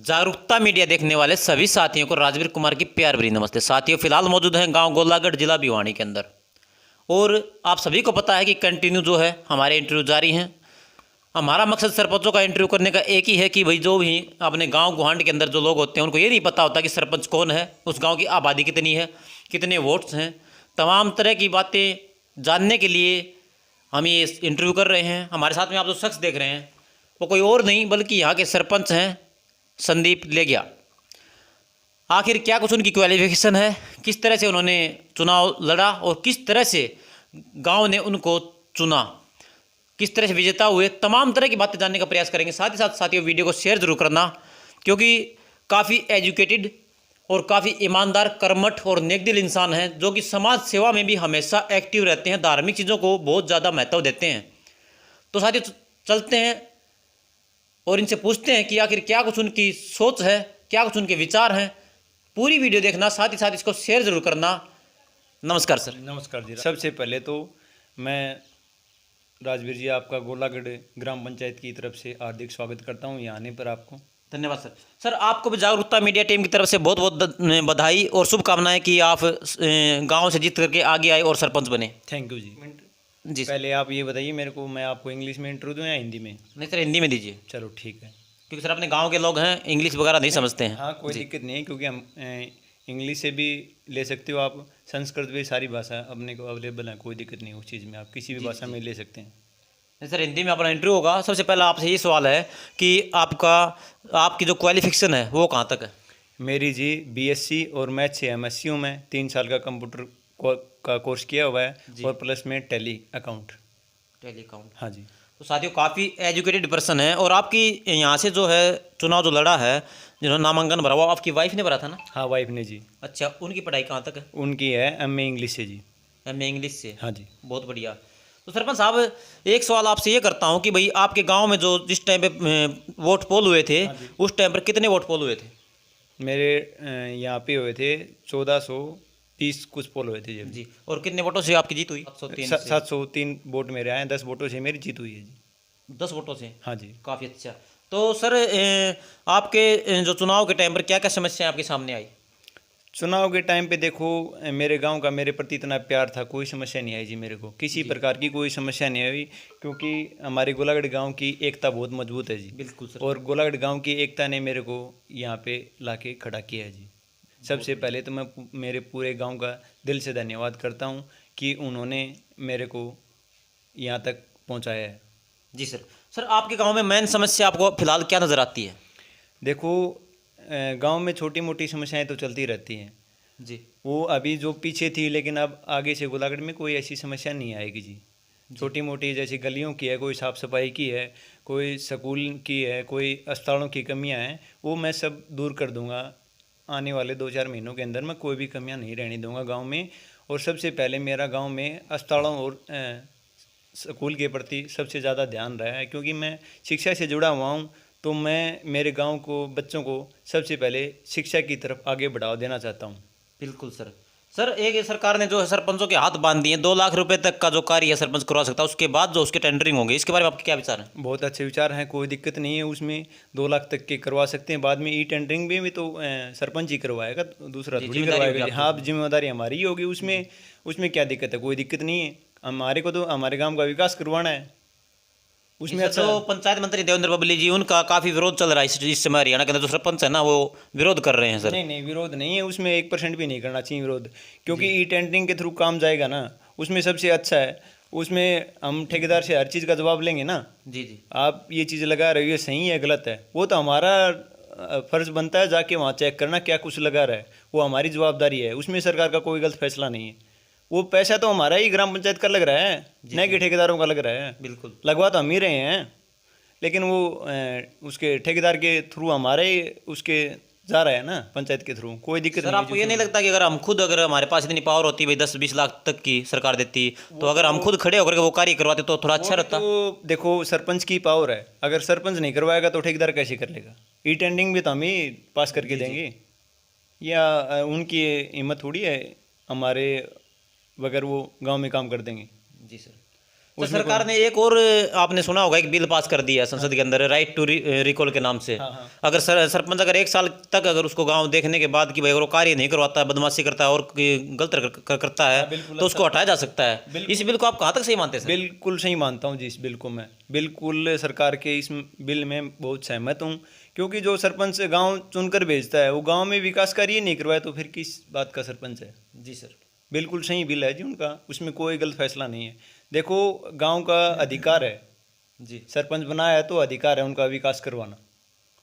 जागरूकता मीडिया देखने वाले सभी साथियों को राजवीर कुमार की प्यार भरी नमस्ते। साथियों, फिलहाल मौजूद हैं गांव गोलागढ़, जिला भिवानी के अंदर। और आप सभी को पता है कि कंटिन्यू जो है हमारे इंटरव्यू जारी हैं। हमारा मकसद सरपंचों का इंटरव्यू करने का एक ही है कि भाई जो भी अपने गांव गुहांड के अंदर जो लोग होते हैं उनको ये नहीं पता होता कि सरपंच कौन है, उस गाँव की आबादी कितनी है, कितने वोट्स हैं, तमाम तरह की बातें जानने के लिए हम ये इंटरव्यू कर रहे हैं। हमारे साथ में आप जो शख्स देख रहे हैं वो कोई और नहीं बल्कि यहाँ के सरपंच हैं, संदीप लेगिया। आखिर क्या कुछ उनकी क्वालिफिकेशन है, किस तरह से उन्होंने चुनाव लड़ा और किस तरह से गांव ने उनको चुना, किस तरह से विजेता हुए, तमाम तरह की बातें जानने का प्रयास करेंगे। साथ ही साथ साथियों, वीडियो को शेयर जरूर करना, क्योंकि काफ़ी एजुकेटेड और काफ़ी ईमानदार, कर्मठ और नेकदिल इंसान हैं जो कि समाज सेवा में भी हमेशा एक्टिव रहते हैं, धार्मिक चीज़ों को बहुत ज़्यादा महत्व देते हैं। तो साथियों चलते हैं और इनसे पूछते हैं कि आखिर क्या कुछ उनकी सोच है, क्या कुछ उनके विचार हैं। पूरी वीडियो देखना, साथ ही साथ इसको शेयर जरूर करना। नमस्कार सर। नमस्कार जी। सबसे पहले तो मैं राजवीर जी आपका गोलागढ़ ग्राम पंचायत की तरफ से हार्दिक स्वागत करता हूं यहाँ आने पर आपको। धन्यवाद सर। सर, आपको भी जागरूकता मीडिया टीम की तरफ से बहुत बहुत बधाई और शुभकामनाएं कि आप गांव से जीत करके आगे आए और सरपंच बने। थैंक यू जी। जी सर। पहले आप ये बताइए मेरे को, मैं आपको इंग्लिश में इंटरव्यू दूँ या हिंदी में? नहीं सर, हिंदी में दीजिए। चलो ठीक है, क्योंकि सर अपने गांव के लोग हैं, इंग्लिश वगैरह नहीं समझते हैं। हाँ कोई दिक्कत नहीं है, क्योंकि हम इंग्लिश से भी ले सकते हो आप, संस्कृत भी, सारी भाषा अपने को अवेलेबल है, कोई दिक्कत नहीं उस चीज़ में, आप किसी भी भाषा में ले सकते हैं। नहीं सर, हिंदी में अपना इंटरव्यू होगा। सबसे पहला आपसे ये सवाल है कि आपकी जो क्वालिफिकेशन है वो कहाँ तक है? मेरी जी बीएससी और मैथ से एमएससी हूँ मैं, 3 साल का कंप्यूटर का कोर्स किया हुआ है और प्लस में टैली अकाउंट। हाँ जी। तो साथियों, काफ़ी एजुकेटेड पर्सन है। और आपकी यहाँ से जो है चुनाव जो लड़ा है, जिन्होंने नामांकन भरा, वो आपकी वाइफ ने भरा था ना? हाँ वाइफ ने जी। अच्छा, उनकी पढ़ाई कहाँ तक है? उनकी है एमए इंग्लिश से जी। एमए इंग्लिश से? हाँ जी। बहुत बढ़िया। तो सरपंच साहब, एक सवाल आपसे ये करता हूँ कि भाई आपके गांव में जो जिस टाइम पे वोट पोल हुए थे, उस टाइम पर कितने वोट पोल हुए थे? मेरे यहाँ पे हुए थे 1420 कुछ पोल हुए थे जी। और कितने वोटों से आपकी जीत हुई? 703 वोट मेरे आए, 10 वोटों से मेरी जीत हुई है जी। 10 वोटों से? हाँ जी। काफ़ी अच्छा। तो सर, आपके जो चुनाव के टाइम पर क्या क्या समस्याएं आपके सामने आई? चुनाव के टाइम पे देखो, मेरे गांव का मेरे प्रति इतना प्यार था, कोई समस्या नहीं आई जी मेरे को, किसी प्रकार की कोई समस्या नहीं आई, क्योंकि हमारे गोलागढ़ गांव की एकता बहुत मजबूत है जी। बिल्कुल सर। और गोलागढ़ गांव की एकता ने मेरे को यहाँ पे लाके खड़ा किया है जी। सबसे पहले तो मैं मेरे पूरे गांव का दिल से धन्यवाद करता हूं कि उन्होंने मेरे को यहाँ तक पहुँचाया है। जी सर। सर, आपके गांव में मेन समस्या आपको फिलहाल क्या नज़र आती है? देखो, गांव में छोटी मोटी समस्याएं तो चलती रहती हैं जी। वो अभी जो पीछे थी, लेकिन अब आगे से गोलागढ़ में कोई ऐसी समस्या नहीं आएगी जी। छोटी मोटी जैसे गलियों की है, कोई साफ़ सफाई की है, कोई स्कूल की है, कोई अस्पतालों की कमियां हैं, वो मैं सब दूर कर दूंगा। आने वाले 2-4 महीनों के अंदर मैं कोई भी कमियां नहीं रहने दूंगा गांव में। और सबसे पहले मेरा गांव में अस्पतालों और स्कूल के प्रति सबसे ज़्यादा ध्यान रहा है, क्योंकि मैं शिक्षा से जुड़ा हुआ हूँ। तो मैं मेरे गांव को, बच्चों को सबसे पहले शिक्षा की तरफ आगे बढ़ावा देना चाहता हूँ। बिल्कुल सर। सर, एक सरकार ने जो है सरपंचों के हाथ बांध दिए, 2 लाख रुपए तक का जो कार्य है सरपंच करवा सकता है, उसके बाद जो उसके टेंडरिंग होंगे, इसके बारे में आपके क्या विचार हैं? बहुत अच्छे विचार हैं, कोई दिक्कत नहीं है उसमें। 2 लाख तक के करवा सकते हैं, बाद में ई टेंडरिंग में भी तो सरपंच ही करवाएगा, दूसरा थोड़ी करवाएगा। हाँ, जिम्मेदारी हमारी ही होगी उसमें। उसमें क्या दिक्कत है? कोई दिक्कत नहीं है। हमारे को तो हमारे गाँव का विकास करवाना है, उसमें अच्छा। तो पंचायत मंत्री देवेंद्र बबली जी, उनका काफ़ी विरोध चल रहा है इस समय। हरियाणा के अंदर जो सरपंच है ना, वो विरोध कर रहे हैं सर। नहीं नहीं, विरोध नहीं है उसमें, 1% भी नहीं करना चाहिए विरोध, क्योंकि ई टेंडरिंग के थ्रू काम जाएगा ना, उसमें सबसे अच्छा है। उसमें हम ठेकेदार से हर चीज़ का जवाब लेंगे ना। जी जी। आप ये चीज़ लगा रहे हो, ये सही है गलत है, वो तो हमारा फर्ज बनता है जाके वहाँ चेक करना क्या कुछ लगा रहा है, वो हमारी जवाबदारी है। उसमें सरकार का कोई गलत फैसला नहीं है। वो पैसा तो हमारा ही ग्राम पंचायत का लग रहा है, न कि ठेकेदारों का लग रहा है। बिल्कुल। लगवा तो हम ही रहे हैं, लेकिन वो उसके ठेकेदार के थ्रू हमारे उसके जा रहा है ना, पंचायत के थ्रू। कोई दिक्कत नहीं। सर, आपको ये नहीं लगता कि अगर हमारे पास इतनी पावर होती भाई, 10-20 लाख तक की सरकार देती, तो अगर हम खुद खड़े होकर के वो कार्य करवाते तो थोड़ा अच्छा रहता? तो देखो, सरपंच की पावर है, अगर सरपंच नहीं करवाएगा तो ठेकेदार कैसे कर लेगा? ई टेंडरिंग भी तो हम ही पास करके देंगे, या उनकी हिम्मत थोड़ी है हमारे बगैर वो गाँव में काम कर देंगे। जी सर। तो सरकार ने एक और आपने सुना होगा एक बिल पास कर दिया है संसद के अंदर, राइट टू रिकॉल के नाम से। अगर सरपंच अगर 1 साल तक अगर उसको गांव देखने के बाद कि भाई अगर वो कार्य नहीं करवाता है, बदमाशी करता है और गलत करता है तो उसको हटाया जा सकता है। इस बिल को आप कहाँ तक सही मानते हैं सर? बिल्कुल सही मानता हूँ जी। इस बिल को मैं बिल्कुल सरकार के इस बिल में बहुत सहमत हूँ, क्योंकि जो सरपंच गांव चुनकर भेजता है वो गांव में विकास कार्य नहीं करवाए तो फिर किस बात का सरपंच है। जी सर, बिल्कुल सही बिल है जी उनका, उसमें कोई गलत फैसला नहीं है। देखो, गांव का अधिकार है जी, सरपंच बनाया है तो अधिकार है उनका विकास करवाना,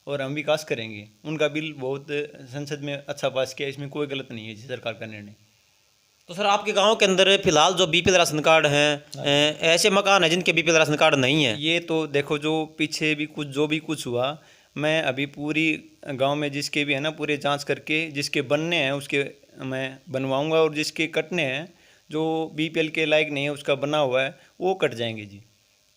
और हम विकास करेंगे। उनका बिल बहुत संसद में अच्छा पास किया, इसमें कोई गलत नहीं है जी सरकार का निर्णय। तो सर आपके गांव के अंदर फिलहाल जो बीपीएल राशन कार्ड हैं, ऐसे मकान हैं जिनके बीपीएल राशन कार्ड नहीं है? ये तो देखो, जो पीछे भी कुछ हुआ, मैं अभी पूरी गांव में जिसके भी है ना पूरे जांच करके जिसके बनने हैं उसके मैं बनवाऊंगा, और जिसके कटने हैं जो बीपीएल के लायक नहीं है उसका बना हुआ है वो कट जाएंगे जी।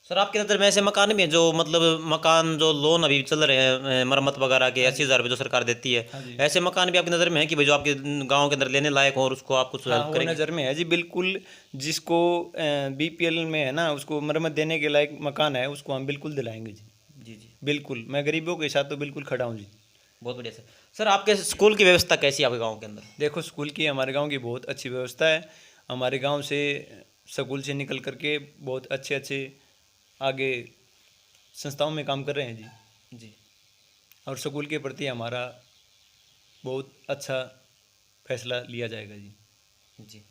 सर आपकी नज़र में ऐसे मकान भी हैं जो मतलब मकान जो लोन अभी चल रहे हैं मरम्मत वगैरह के 80,000 रुपये जो सरकार देती है, ऐसे मकान भी आपकी नज़र में है कि भाई जो आपके गांव के अंदर लेने लायक हो और उसको आप कुछ हेल्प वो करेंगे? नज़र में है जी बिल्कुल। जिसको बीपीएल में है ना उसको मरम्मत देने के लायक मकान है उसको हम बिल्कुल दिलाएंगे जी। जी जी, बिल्कुल, मैं गरीबों के साथ तो बिल्कुल खड़ा हूँ जी। बहुत बढ़िया सर। सर आपके स्कूल की व्यवस्था कैसी है आपके गाँव के अंदर? देखो, स्कूल की हमारे गांव की बहुत अच्छी व्यवस्था है। हमारे गांव से स्कूल से निकल करके बहुत अच्छे अच्छे आगे संस्थाओं में काम कर रहे हैं जी। जी और स्कूल के प्रति हमारा बहुत अच्छा फैसला लिया जाएगा जी। जी।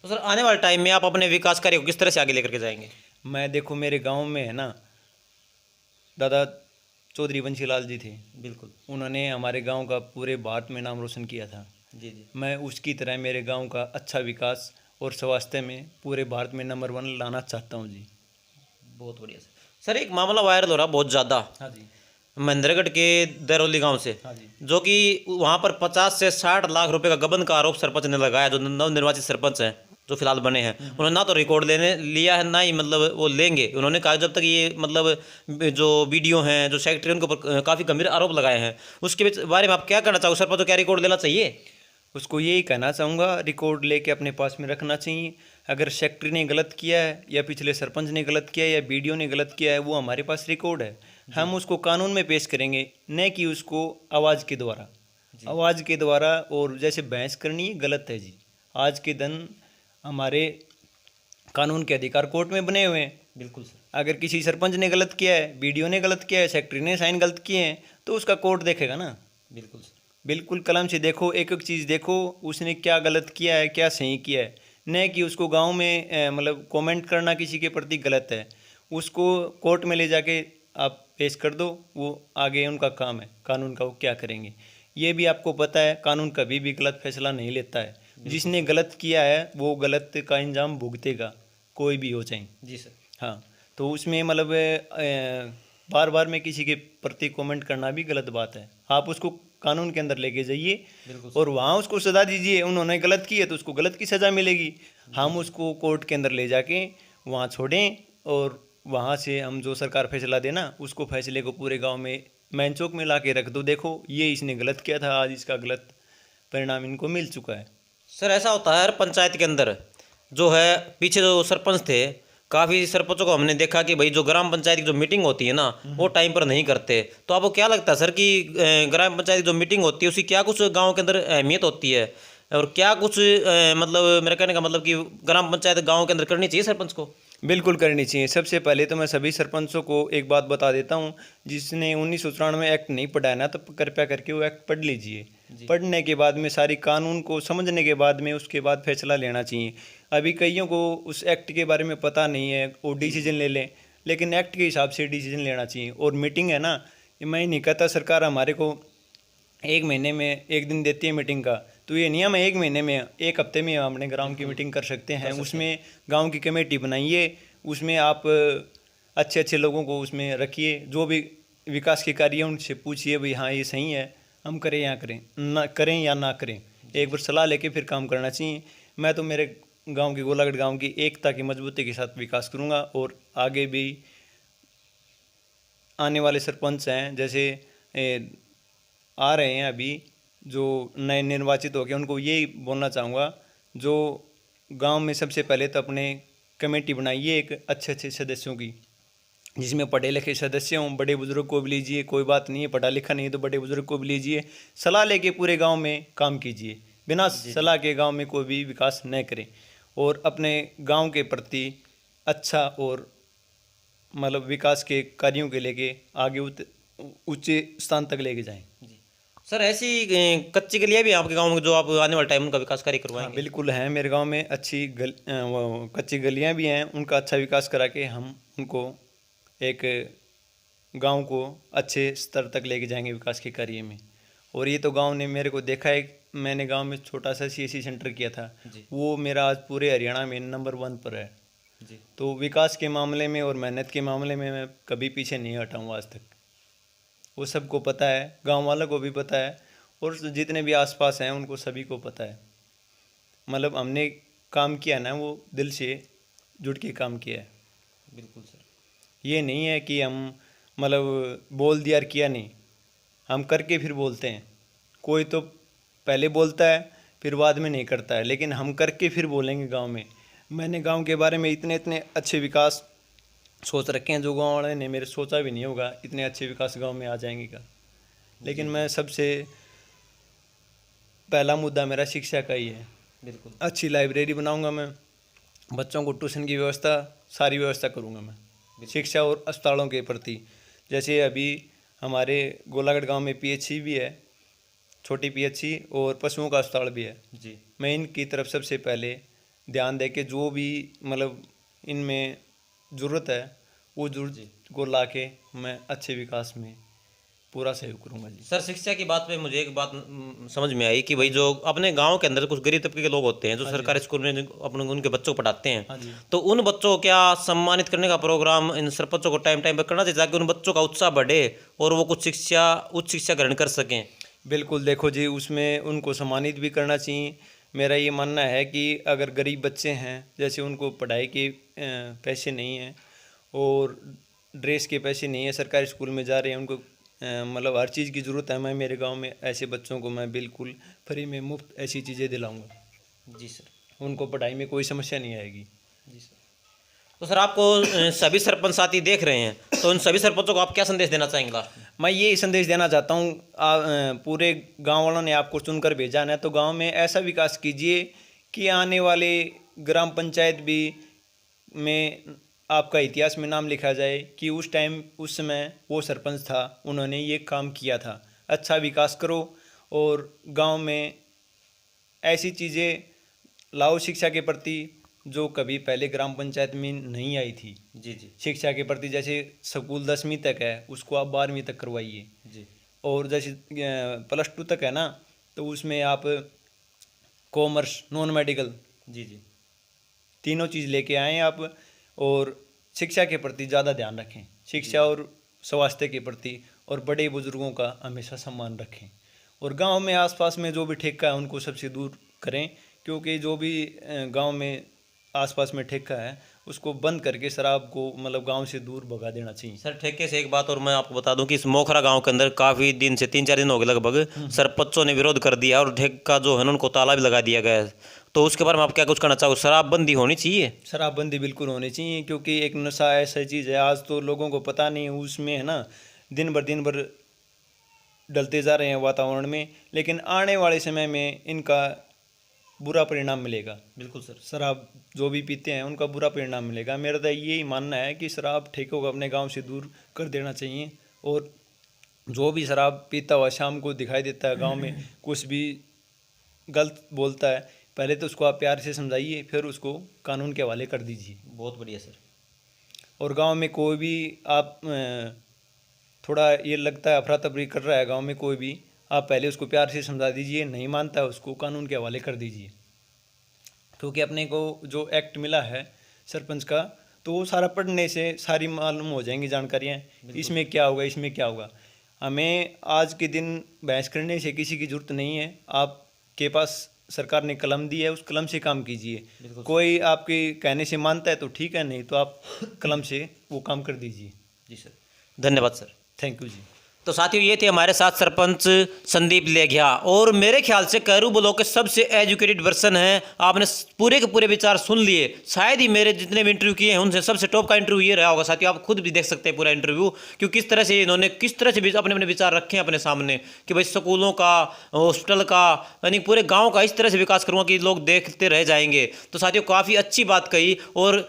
तो सर आने वाले टाइम में आप अपने विकास कार्य को किस तरह से आगे लेकर के जाएंगे? मैं देखो, मेरे गांव में है ना दादा चौधरी बंशीलाल जी थे, बिल्कुल। उन्होंने हमारे गांव का पूरे भारत में नाम रोशन किया था। जी जी, मैं उसकी तरह मेरे गांव का अच्छा विकास और स्वास्थ्य में पूरे भारत में नंबर 1 लाना चाहता हूं जी। बहुत बढ़िया सर। सर एक मामला वायरल हो रहा बहुत ज़्यादा हाँ जी। महेंद्रगढ़ के दरौली गांव से, हाँ जी। जो कि वहां पर 50 से 60 लाख रुपए का गबन का आरोप सरपंच ने लगाया, जो नवनिर्वाचित सरपंच हैं जो फिलहाल बने हैं। उन्होंने ना तो रिकॉर्ड लेने लिया है, ना ही मतलब वो लेंगे। उन्होंने कहा जब तक ये मतलब जो वीडियो हैं जो सेक्रेटरी उनके ऊपर काफ़ी गंभीर आरोप लगाए हैं, उसके बारे में आप क्या कहना चाहोगे? सरपंच को क्या रिकॉर्ड लेना चाहिए? उसको यही कहना चाहूँगा, रिकॉर्ड लेके अपने पास में रखना चाहिए। अगर सेक्रेटरी ने गलत किया है या पिछले सरपंच ने गलत किया है या बीडीओ ने गलत किया है, वो हमारे पास रिकॉर्ड है, हम उसको कानून में पेश करेंगे, न कि उसको आवाज़ के द्वारा। आवाज़ के द्वारा और जैसे बहस करनी गलत है जी। आज के दिन हमारे कानून के अधिकार कोर्ट में बने हुए हैं। बिल्कुल सर, अगर किसी सरपंच ने गलत किया है, बीडीओ ने गलत किया है, सेक्रेटरी ने साइन गलत किए हैं, तो उसका कोर्ट देखेगा ना। बिल्कुल सर, बिल्कुल कलम से देखो, एक एक चीज़ देखो, उसने क्या गलत किया है क्या सही किया है, न कि उसको गांव में मतलब कमेंट करना किसी के प्रति गलत है। उसको कोर्ट में ले जाके आप पेश कर दो, वो आगे उनका काम है कानून का, वो क्या करेंगे। ये भी आपको पता है, कानून कभी भी गलत फैसला नहीं लेता है। जिसने गलत किया है वो गलत का इंजाम भुगतेगा, कोई भी हो चाहे। जी सर। हाँ, तो उसमें मतलब बार बार में किसी के प्रति कमेंट करना भी गलत बात है। आप उसको कानून के अंदर लेके जाइए और वहाँ उसको सज़ा दीजिए। उन्होंने गलत की है तो उसको गलत की सज़ा मिलेगी। हम उसको कोर्ट के अंदर ले जाके वहाँ छोड़ें, और वहाँ से हम जो सरकार फैसला देना उसको फैसले को पूरे गांव में मैन चौक में ला के रख दो। देखो, ये इसने गलत किया था, आज इसका गलत परिणाम इनको मिल चुका है। सर ऐसा होता है हर पंचायत के अंदर जो है, पीछे जो सरपंच थे, काफ़ी सरपंचों को हमने देखा कि भाई जो ग्राम पंचायत की जो मीटिंग होती है ना वो टाइम पर नहीं करते। तो आपको क्या लगता है सर कि ग्राम पंचायत की जो मीटिंग होती है उसकी क्या कुछ गांव के अंदर अहमियत होती है, और क्या कुछ मतलब मेरा कहने का मतलब कि ग्राम पंचायत गांव के अंदर करनी चाहिए सरपंच को? बिल्कुल करनी चाहिए। सबसे पहले तो मैं सभी सरपंचों को एक बात बता देता हूँ, जिसने 1994 एक्ट नहीं पढ़ा है ना, तो कृपया करके वो एक्ट पढ़ लीजिए। पढ़ने के बाद में सारी कानून को समझने के बाद में उसके बाद फैसला लेना चाहिए। अभी कईयों को उस एक्ट के बारे में पता नहीं है, वो डिसीजन ले लें, लेकिन एक्ट के हिसाब से डिसीजन लेना चाहिए। और मीटिंग है ना, मैं नहीं कहता सरकार हमारे को 1 महीने में 1 दिन देती है मीटिंग का, तो ये नहीं हम 1 महीने में 1 हफ्ते में अपने ग्राम की मीटिंग कर सकते हैं। उसमें गांव की कमेटी बनाइए, उसमें आप अच्छे अच्छे लोगों को उसमें रखिए, जो भी विकास के कार्य उनसे पूछिए भाई हाँ ये सही है, हम करें या करें ना करें या ना करें, एक बार सलाह लेके फिर काम करना चाहिए। मैं तो मेरे गांव की गोलागढ़ गांव की एकता की मजबूती के साथ विकास करूंगा, और आगे भी आने वाले सरपंच हैं जैसे आ रहे हैं अभी जो नए निर्वाचित हो गए, उनको यही बोलना चाहूँगा, जो गांव में सबसे पहले तो अपने कमेटी बनाई है एक अच्छे अच्छे सदस्यों की, जिसमें पढ़े लिखे सदस्य हों। बड़े बुजुर्ग को भी लीजिए, कोई बात नहीं है, पढ़ा लिखा नहीं है तो बड़े बुजुर्ग को भी लीजिए, सलाह लेके पूरे गांव में काम कीजिए। बिना सलाह के गांव में कोई भी विकास न करें, और अपने गांव के प्रति अच्छा और मतलब विकास के कार्यों के लेके आगे उच्च स्थान तक लेके जाएं। जी सर, ऐसी कच्ची गलियाँ भी हैं आपके गांव में जो आप आने वाले टाइम उनका विकास कार्य हाँ, करवाएंगे? बिल्कुल है। मेरे गांव में अच्छी कच्ची गलियां भी हैं, उनका अच्छा विकास करा के हम उनको एक गांव को अच्छे स्तर तक लेके जाएंगे विकास के कार्य में। और ये तो गांव ने मेरे को देखा है, मैंने गांव में छोटा सा CSC सेंटर किया था, वो मेरा आज पूरे हरियाणा में नंबर 1 पर है जी। तो विकास के मामले में और मेहनत के मामले में मैं कभी पीछे नहीं हटा हूँ आज तक। वो सबको पता है, गांव वालों को भी पता है, और जितने भी आसपास हैं उनको सभी को पता है। मतलब हमने काम किया ना, वो दिल से जुट के काम किया है। बिल्कुल सर। ये नहीं है कि हम मतलब बोल दिया और किया नहीं, हम करके फिर बोलते हैं। कोई तो पहले बोलता है फिर बाद में नहीं करता है, लेकिन हम करके फिर बोलेंगे गांव में। मैंने गांव के बारे में इतने इतने अच्छे विकास सोच रखे हैं जो गांव वाले ने मेरे सोचा भी नहीं होगा, इतने अच्छे विकास गांव में आ जाएंगे का। लेकिन मैं सबसे पहला मुद्दा मेरा शिक्षा का ही है। बिल्कुल। अच्छी लाइब्रेरी बनाऊंगा मैं, बच्चों को ट्यूशन की व्यवस्था सारी व्यवस्था करूंगा मैं शिक्षा और अस्पतालों के प्रति। जैसे अभी हमारे गोलागढ़ गांव में PHC भी है, छोटी PHC, और पशुओं का अस्पताल भी है जी। मैं इनकी तरफ सबसे पहले ध्यान दे के जो भी मतलब इनमें ज़रूरत है वो ज़रूरत को ला के मैं अच्छे विकास में पूरा सहयोग करूँगा जी। सर, शिक्षा की बात पे मुझे एक बात समझ में आई कि भाई जो अपने गांव के अंदर कुछ गरीब तबके के लोग होते हैं जो सरकारी स्कूल में अपने उनके बच्चों को पढ़ाते हैं, हाँ जी। तो उन बच्चों को क्या सम्मानित करने का प्रोग्राम इन सरपंचों को टाइम टाइम पर करना चाहिए ताकि उन बच्चों का उत्साह बढ़े और वो कुछ उच्च शिक्षा ग्रहण कर सकें? बिल्कुल, देखो जी, उसमें उनको सम्मानित भी करना चाहिए। मेरा ये मानना है कि अगर गरीब बच्चे हैं, जैसे उनको पढ़ाई के पैसे नहीं हैं और ड्रेस के पैसे नहीं है, सरकारी स्कूल में जा रहे हैं, उनको मतलब हर चीज़ की ज़रूरत है, मैं मेरे गांव में ऐसे बच्चों को मैं बिल्कुल फ्री में मुफ्त ऐसी चीज़ें दिलाऊंगा। जी सर। उनको पढ़ाई में कोई समस्या नहीं आएगी। जी सर। तो सर, आपको सभी सरपंच साथी देख रहे हैं, तो उन सभी सरपंचों को आप क्या संदेश देना चाहेंगे लास्ट में? मैं ये संदेश देना चाहता हूँ, पूरे गांव वालों ने आपको चुनकर भेजा है, तो गांव में ऐसा विकास कीजिए कि आने वाले ग्राम पंचायत भी में आपका इतिहास में नाम लिखा जाए कि उस टाइम उस समय वो सरपंच था, उन्होंने ये काम किया था। अच्छा विकास करो और गांव में ऐसी चीज़ें लाओ शिक्षा के प्रति जो कभी पहले ग्राम पंचायत में नहीं आई थी। जी जी। शिक्षा के प्रति जैसे स्कूल 10वीं तक है, उसको आप 12वीं तक करवाइए। जी। और जैसे +2 तक है ना, तो उसमें आप कॉमर्स, नॉन मेडिकल, जी जी, तीनों चीज़ लेके आएँ आप, और शिक्षा के प्रति ज़्यादा ध्यान रखें, शिक्षा और स्वास्थ्य के प्रति, और बड़े बुजुर्गों का हमेशा सम्मान रखें। और गांव में आसपास में जो भी ठेका है उनको सबसे दूर करें, क्योंकि जो भी गांव में आसपास में ठेका है उसको बंद करके शराब को मतलब गांव से दूर भगा देना चाहिए। सर ठेके से एक बात और मैं आपको बता दूं कि इस मोखरा गांव के अंदर काफ़ी दिन से 3-4 दिन हो गए लगभग सरपंचों ने विरोध कर दिया और ठेका जो है ना उनको ताला भी लगा दिया गया है। तो उसके बारे में आप क्या कुछ कहना चाहोगे? शराबबंदी होनी चाहिए? शराबबंदी बिल्कुल होनी चाहिए, क्योंकि एक नशा ऐसा चीज़ है, आज तो लोगों को पता नहीं, उसमें है ना दिन भर डलते जा रहे हैं वातावरण में, लेकिन आने वाले समय में इनका बुरा परिणाम मिलेगा। बिल्कुल सर। शराब जो भी पीते हैं उनका बुरा परिणाम मिलेगा। मेरा तो यही मानना है कि शराब ठेकों को अपने गांव से दूर कर देना चाहिए, और जो भी शराब पीता हुआ शाम को दिखाई देता है गांव में, कुछ भी गलत बोलता है, पहले तो उसको आप प्यार से समझाइए, फिर उसको कानून के हवाले कर दीजिए। बहुत बढ़िया सर। और गांव में कोई भी आप थोड़ा ये लगता है अफरा तफरी कर रहा है गांव में कोई भी, आप पहले उसको प्यार से समझा दीजिए, नहीं मानता उसको कानून के हवाले कर दीजिए। क्योंकि अपने को जो एक्ट मिला है सरपंच का, तो वो सारा पढ़ने से सारी मालूम हो जाएंगी जानकारियाँ, इसमें क्या होगा, इसमें क्या होगा। हमें आज के दिन बहस करने से किसी की ज़रूरत नहीं है। आपके पास सरकार ने कलम दी है, उस कलम से काम कीजिए। कोई आपके कहने से मानता है तो ठीक है, नहीं तो आप कलम से वो काम कर दीजिए। जी सर, धन्यवाद सर। थैंक यू जी। तो साथियों ये थे हमारे साथ सरपंच संदीप लेघिया, और मेरे ख्याल से कैरू ब्लॉक के सबसे एजुकेटेड पर्सन हैं। आपने पूरे के पूरे विचार सुन लिए, शायद ही मेरे जितने भी इंटरव्यू किए हैं उनसे सबसे टॉप का इंटरव्यू ये रहा होगा। साथियों आप खुद भी देख सकते हैं पूरा इंटरव्यू, क्योंकि किस तरह से इन्होंने किस तरह से अपने अपने विचार रखे हैं अपने सामने कि भाई स्कूलों का, हॉस्पिटल का, यानी पूरे गाँव का इस तरह से विकास करूँगा कि लोग देखते रह जाएंगे। तो साथियों काफ़ी अच्छी बात कही, और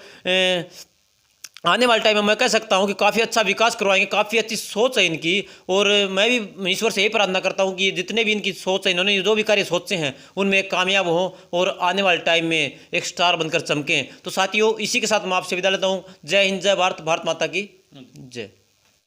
आने वाले टाइम में मैं कह सकता हूं कि काफ़ी अच्छा विकास करवाएंगे। काफ़ी अच्छी सोच है इनकी, और मैं भी ईश्वर से यही प्रार्थना करता हूं कि ये जितने भी इनकी सोच है, इन्होंने जो भी कार्य सोचे हैं उनमें कामयाब हों और आने वाले टाइम में एक स्टार बनकर चमकें। तो साथियों इसी के साथ मैं आपसे विदा लेता हूं। जय हिंद, जय भारत, भारत माता की जय।